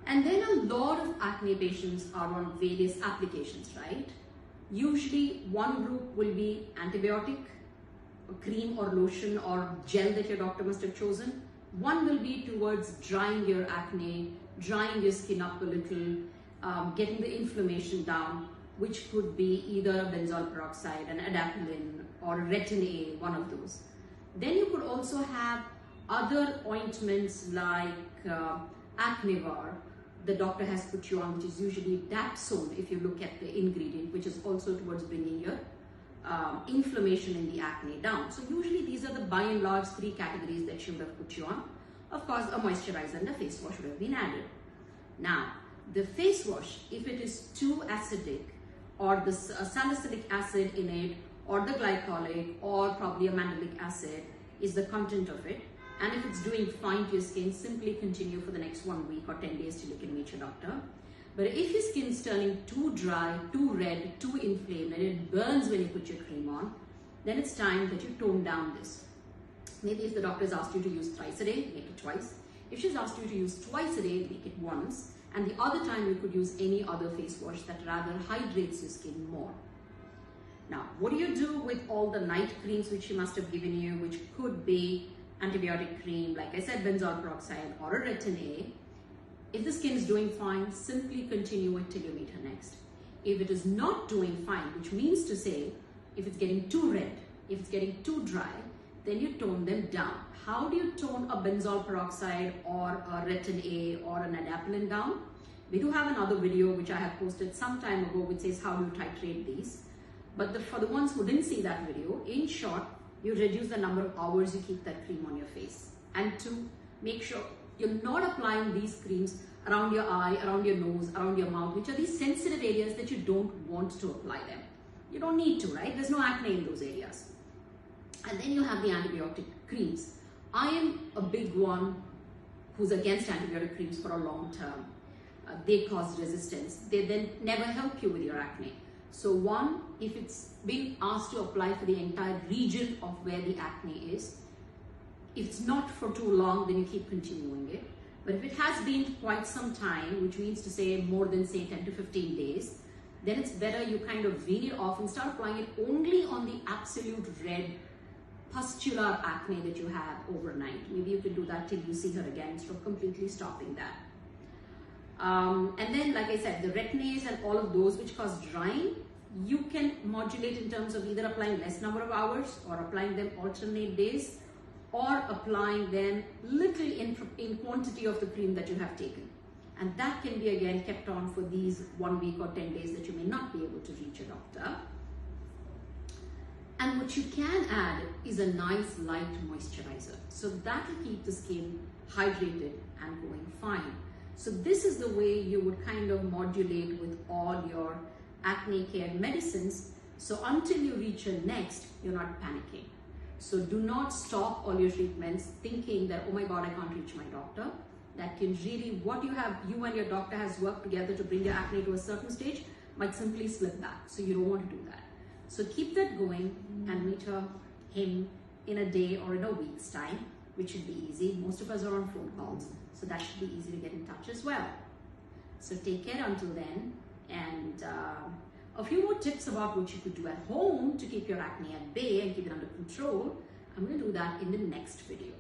And then a lot of acne patients are on various applications, right? Usually one group will be antibiotic, a cream or lotion or gel that your doctor must have chosen. One will be towards drying your acne, drying your skin up a little, getting the inflammation down, which could be either benzoyl peroxide, an adapalene, or retin A, one of those. Then you could also have other ointments like Acnevar, the doctor has put you on, which is usually Dapsone if you look at the ingredient, which is also towards bringing your inflammation in the acne down. So usually these are the by and large 3 categories that she would have put you on. Of course, a moisturizer and a face wash would have been added. Now, the face wash, if it is too acidic, or the salicylic acid in it, or the glycolic, or probably a mandelic acid is the content of it, and if it's doing fine to your skin, simply continue for the next 1 week or 10 days till you can meet your doctor. But if your skin is turning too dry, too red, too inflamed, and it burns when you put your cream on, then it's time that you tone down this. Maybe if the doctor has asked you to use thrice a day, make it twice. If she's asked you to use twice a day, make it once. And the other time you could use any other face wash that rather hydrates your skin more. Now, what do you do with all the night creams which she must have given you, which could be antibiotic cream, like I said, benzoyl peroxide or a retin A? If the skin is doing fine, simply continue it till you meet her next. If it is not doing fine, which means to say, if it's getting too red, if it's getting too dry, then you tone them down. How do you tone a benzoyl peroxide or a retin A or an adapalene down? We do have another video which I have posted some time ago which says how do you titrate these. But for the ones who didn't see that video, in short, you reduce the number of hours you keep that cream on your face. And 2, make sure you're not applying these creams around your eye, around your nose, around your mouth, which are these sensitive areas that you don't want to apply them. You don't need to, right? There's no acne in those areas. And then you have the antibiotic creams. I am a big one who's against antibiotic creams for a long term. They cause resistance. They then never help you with your acne. So one, if it's being asked to apply for the entire region of where the acne is, if it's not for too long, then you keep continuing it. But if it has been quite some time, which means to say more than say 10 to 15 days, then it's better you kind of wean it off and start applying it only on the absolute red pustular acne that you have overnight. Maybe you can do that till you see her again instead of completely stopping that. And then, like I said, the retinoids and all of those which cause drying, you can modulate in terms of either applying less number of hours or applying them alternate days or applying them little in quantity of the cream that you have taken. And that can be again kept on for these 1 week or 10 days that you may not be able to reach a doctor. And what you can add is a nice light moisturizer. So that will keep the skin hydrated and going fine. So this is the way you would kind of modulate with all your acne care medicines. So until you reach your next, you're not panicking. So do not stop all your treatments thinking that, oh my God, I can't reach my doctor. That can really, what you and your doctor has worked together to bring your acne to a certain stage might simply slip back. So you don't want to do that. So keep that going and meet him in a day or in a week's time, which should be easy. Most of us are on phone calls, so that should be easy to get in touch as well. So take care until then, and a few more tips about what you could do at home to keep your acne at bay and keep it under control. I'm going to do that in the next video.